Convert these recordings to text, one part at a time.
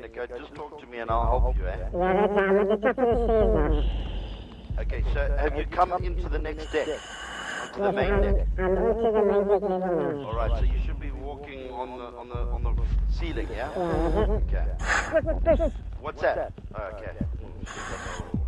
Nico. Just talk to me and I'll help you, eh? Okay, so have you come into the next deck? Onto the main deck? Alright, so you should be walking on the ceiling, yeah? Okay. What's that? Oh, okay.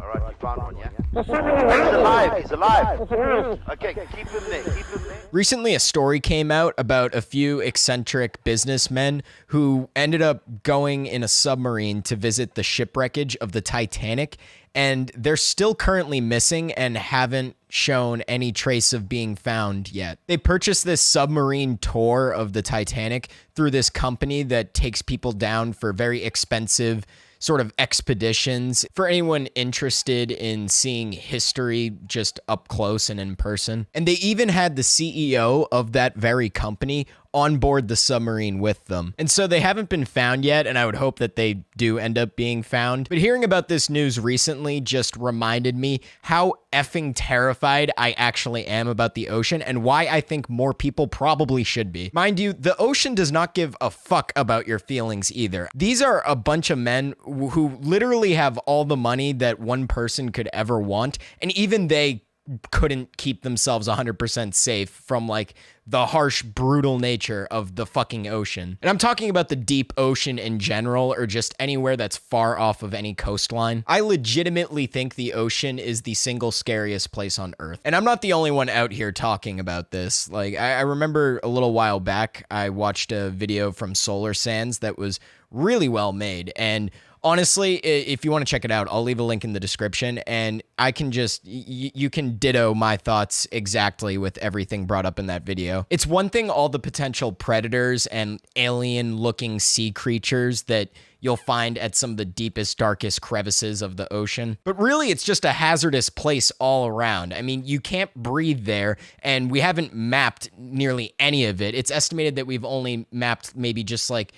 Alright, you found one, yeah? He's alive! Okay, keep him there. Recently, a story came out about a few eccentric businessmen who ended up going in a submarine to visit the shipwreckage of the Titanic, and they're still currently missing and haven't shown any trace of being found yet. They purchased this submarine tour of the Titanic through this company that takes people down for very expensive sort of expeditions for anyone interested in seeing history just up close and in person. And they even had the CEO of that very company on board the submarine with them. And so they haven't been found yet, and I would hope that they do end up being found. But hearing about this news recently just reminded me how effing terrified I actually am about the ocean and why I think more people probably should be. Mind you, the ocean does not give a fuck about your feelings either. These are a bunch of men who literally have all the money that one person could ever want, and even they couldn't keep themselves 100% safe from like the harsh, brutal nature of the fucking ocean. And I'm talking about the deep ocean in general, or just anywhere that's far off of any coastline. I legitimately think the ocean is the single scariest place on Earth. And I'm not the only one out here talking about this. Like, I remember a little while back, I watched a video from Solar Sands that was really well made, and honestly, if you want to check it out, I'll leave a link in the description, and I can just, you can ditto my thoughts exactly with everything brought up in that video. It's one thing, all the potential predators and alien-looking sea creatures that you'll find at some of the deepest, darkest crevices of the ocean. But really, it's just a hazardous place all around. I mean, you can't breathe there, and we haven't mapped nearly any of it. It's estimated that we've only mapped maybe just like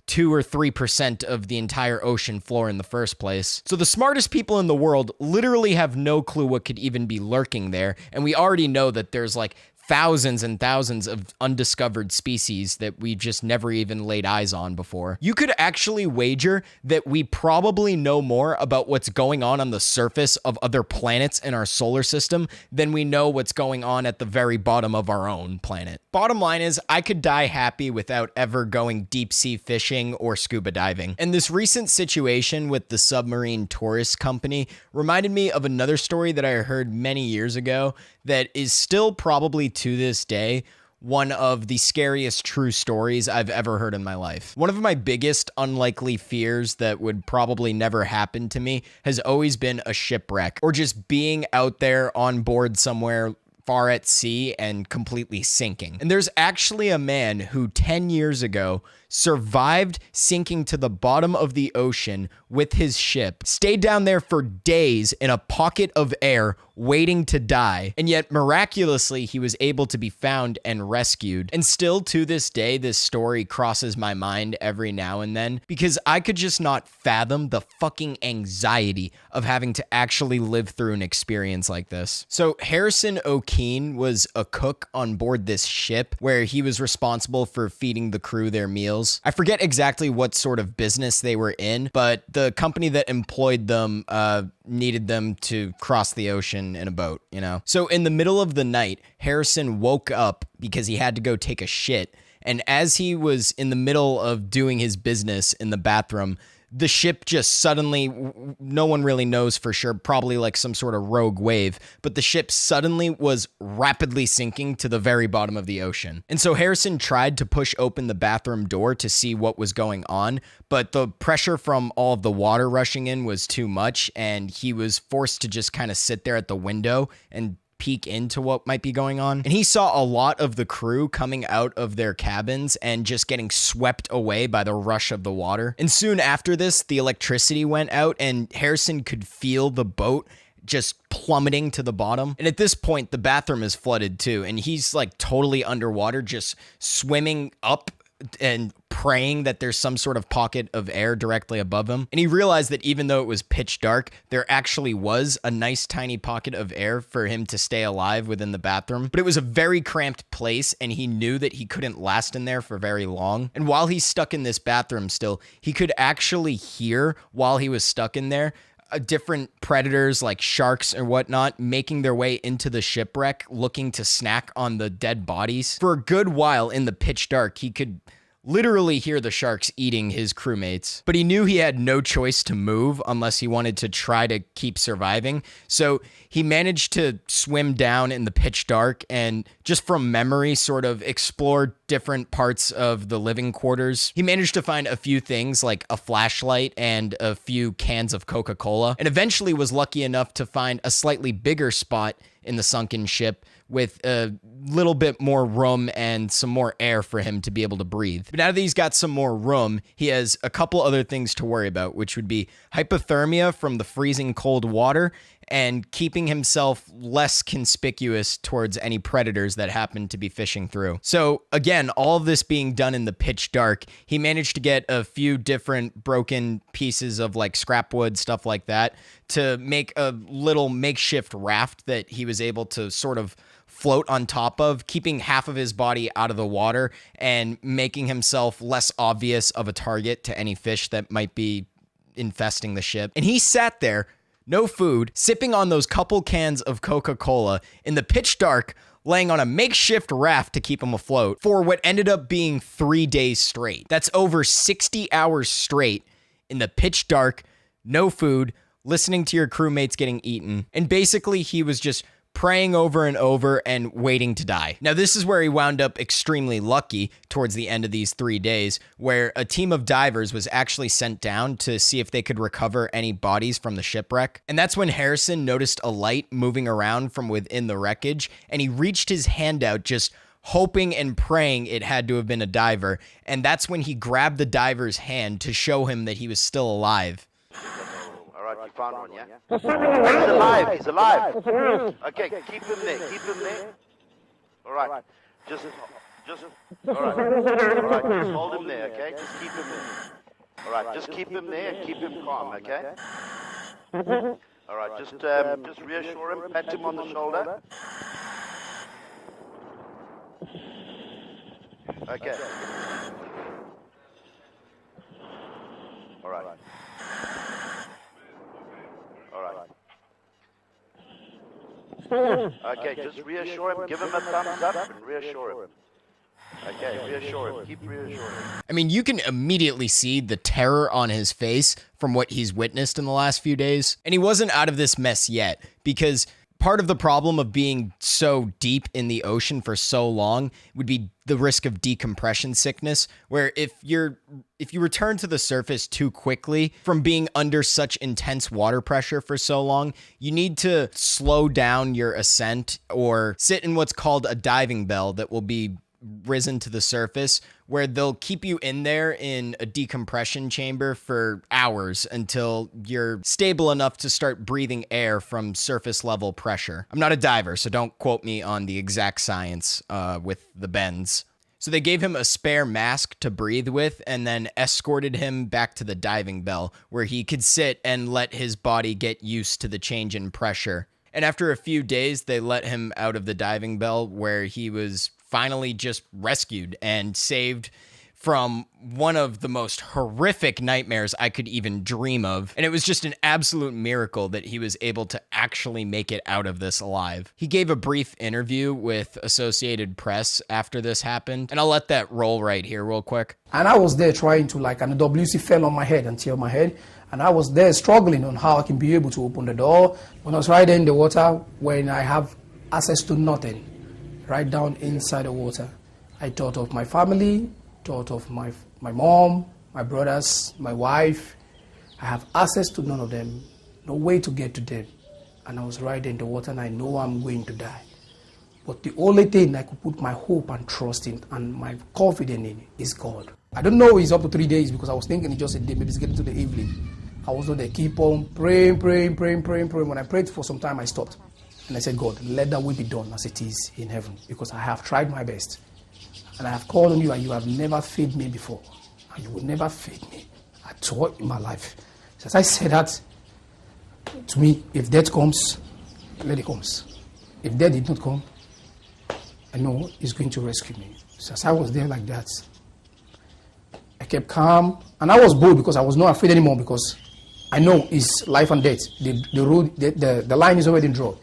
2 or 3% of the entire ocean floor in the first place. So the smartest people in the world literally have no clue what could even be lurking there, and we already know that there's like thousands and thousands of undiscovered species that we just never even laid eyes on before. You could actually wager that we probably know more about what's going on the surface of other planets in our solar system than we know what's going on at the very bottom of our own planet. Bottom line is, I could die happy without ever going deep sea fishing or scuba diving. And this recent situation with the submarine tourist company reminded me of another story that I heard many years ago that is still probably to this day one of the scariest true stories I've ever heard in my life. One of my biggest unlikely fears that would probably never happen to me has always been a shipwreck, or just being out there on board somewhere far at sea and completely sinking. And there's actually a man who 10 years ago survived sinking to the bottom of the ocean with his ship, stayed down there for days in a pocket of air waiting to die, and yet miraculously he was able to be found and rescued. And still to this day, this story crosses my mind every now and then, because I could just not fathom the fucking anxiety of having to actually live through an experience like this. So Harrison O'Keefe was a cook on board this ship where he was responsible for feeding the crew their meals. I forget exactly what sort of business they were in, but the company that employed them needed them to cross the ocean in a boat, you know? So in the middle of the night, Harrison woke up because he had to go take a shit. And as he was in the middle of doing his business in the bathroom, the ship just suddenly, no one really knows for sure, probably like some sort of rogue wave, but the ship suddenly was rapidly sinking to the very bottom of the ocean. And so Harrison tried to push open the bathroom door to see what was going on, but the pressure from all of the water rushing in was too much, and he was forced to just kind of sit there at the window and peek into what might be going on. And he saw a lot of the crew coming out of their cabins and just getting swept away by the rush of the water. And soon after this, the electricity went out and Harrison could feel the boat just plummeting to the bottom. And at this point, the bathroom is flooded too. And he's like totally underwater, just swimming up and praying that there's some sort of pocket of air directly above him. And he realized that even though it was pitch dark, there actually was a nice tiny pocket of air for him to stay alive within the bathroom. But it was a very cramped place, and he knew that he couldn't last in there for very long. And while he's stuck in this bathroom still, he could actually hear, while he was stuck in there, different predators like sharks or whatnot making their way into the shipwreck, looking to snack on the dead bodies. For a good while in the pitch dark, he could literally hear the sharks eating his crewmates. But he knew he had no choice to move unless he wanted to try to keep surviving. So he managed to swim down in the pitch dark and just from memory sort of explore different parts of the living quarters. He managed to find a few things like a flashlight and a few cans of Coca-Cola, and eventually was lucky enough to find a slightly bigger spot in the sunken ship with a little bit more room and some more air for him to be able to breathe. But now that he's got some more room, he has a couple other things to worry about, which would be hypothermia from the freezing cold water and keeping himself less conspicuous towards any predators that happen to be fishing through. So again, all of this being done in the pitch dark, he managed to get a few different broken pieces of like scrap wood, stuff like that, to make a little makeshift raft that he was able to sort of float on top of, keeping half of his body out of the water and making himself less obvious of a target to any fish that might be infesting the ship. And he sat there, no food, sipping on those couple cans of Coca-Cola in the pitch dark, laying on a makeshift raft to keep him afloat for what ended up being 3 days straight. That's over 60 hours straight in the pitch dark, no food, listening to your crewmates getting eaten. And basically he was just praying over and over and waiting to die. Now, this is where he wound up extremely lucky towards the end of these 3 days, where a team of divers was actually sent down to see if they could recover any bodies from the shipwreck. And that's when Harrison noticed a light moving around from within the wreckage, and he reached his hand out just hoping and praying it had to have been a diver. And that's when he grabbed the diver's hand to show him that he was still alive. You found one, yeah? He's alive, he's alive. Okay, keep him there, keep him there. All right, just, all right, just hold him there, okay? Just keep him there. All right, just keep him there and keep him calm, okay? All right, just reassure him, pat him on the shoulder. Okay. All right. Okay, just reassure him, give him a thumbs up and reassure him. Okay, reassure him, keep reassuring him. I mean, you can immediately see the terror on his face from what he's witnessed in the last few days. And he wasn't out of this mess yet, because part of the problem of being so deep in the ocean for so long would be the risk of decompression sickness, where if you return to the surface too quickly from being under such intense water pressure for so long, you need to slow down your ascent or sit in what's called a diving bell that will be risen to the surface, where they'll keep you in there in a decompression chamber for hours until you're stable enough to start breathing air from surface level pressure. I'm not a diver, so don't quote me on the exact science with the bends. So they gave him a spare mask to breathe with and then escorted him back to the diving bell, where he could sit and let his body get used to the change in pressure. And after a few days, they let him out of the diving bell, where he was finally just rescued and saved from one of the most horrific nightmares I could even dream of. And it was just an absolute miracle that he was able to actually make it out of this alive. He gave a brief interview with Associated Press after this happened, and I'll let that roll right here real quick. And I was there trying to, and the WC fell on my head and tear my head. And I was there struggling on how I can be able to open the door. When I was right in the water, when I have access to nothing, right down inside the water, I thought of my family, thought of my mom, my brothers, my wife. I have access to none of them, no way to get to them. And I was right in the water, and I know I'm going to die. But the only thing I could put my hope and trust in and my confidence in is God. I don't know it's up to 3 days, because I was thinking it's just a day, maybe it's getting to the evening. I was on there, keep on praying. When I prayed for some time, I stopped. And I said, God, let that will be done as it is in heaven, because I have tried my best. And I have called on you and you have never failed me before. And you will never fail me at all in my life. So as I said that, to me, if death comes, let it come. If death did not come, I know he's going to rescue me. So as I was there like that, I kept calm. And I was bold because I was not afraid anymore because I know it's life and death. The line is already drawn.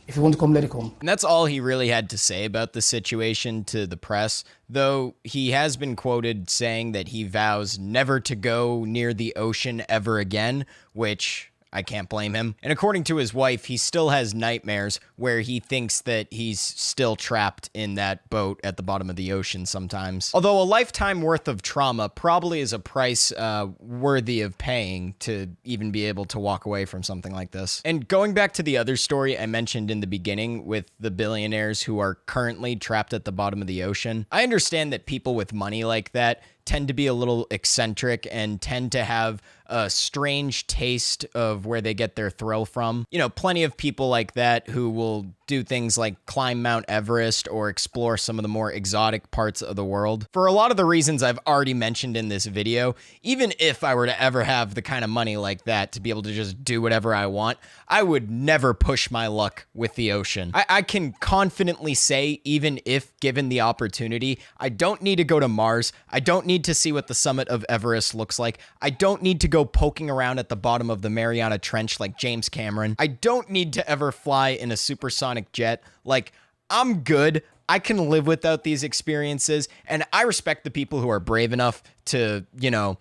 If you want to come, let it come. And that's all he really had to say about the situation to the press, though he has been quoted saying that he vows never to go near the ocean ever again, which I can't blame him. And according to his wife, he still has nightmares where he thinks that he's still trapped in that boat at the bottom of the ocean sometimes. Although a lifetime worth of trauma probably is a price worthy of paying to even be able to walk away from something like this. And going back to the other story I mentioned in the beginning with the billionaires who are currently trapped at the bottom of the ocean, I understand that people with money like that tend to be a little eccentric and tend to have a strange taste of where they get their thrill from. You know, plenty of people like that who will do things like climb Mount Everest or explore some of the more exotic parts of the world. For a lot of the reasons I've already mentioned in this video, even if I were to ever have the kind of money like that to be able to just do whatever I want, I would never push my luck with the ocean. I can confidently say, even if given the opportunity, I don't need to go to Mars. I don't need to see what the summit of Everest looks like. I don't need to go poking around at the bottom of the Mariana Trench like James Cameron. I don't need to ever fly in a supersonic jet. Like, I'm good. I can live without these experiences, and I respect the people who are brave enough to, you know,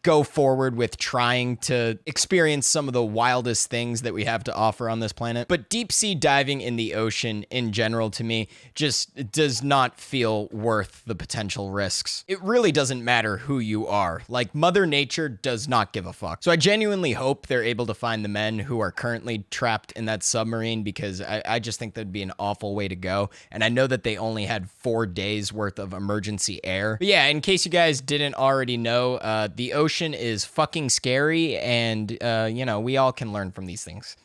go forward with trying to experience some of the wildest things that we have to offer on this planet. But deep sea diving in the ocean in general, to me, just does not feel worth the potential risks. It really doesn't matter who you are. Like, Mother Nature does not give a fuck. So I genuinely hope they're able to find the men who are currently trapped in that submarine, because I just think that'd be an awful way to go. And I know that they only had 4 days worth of emergency air. But yeah, in case you guys didn't already know, the ocean is fucking scary, and, you know, we all can learn from these things.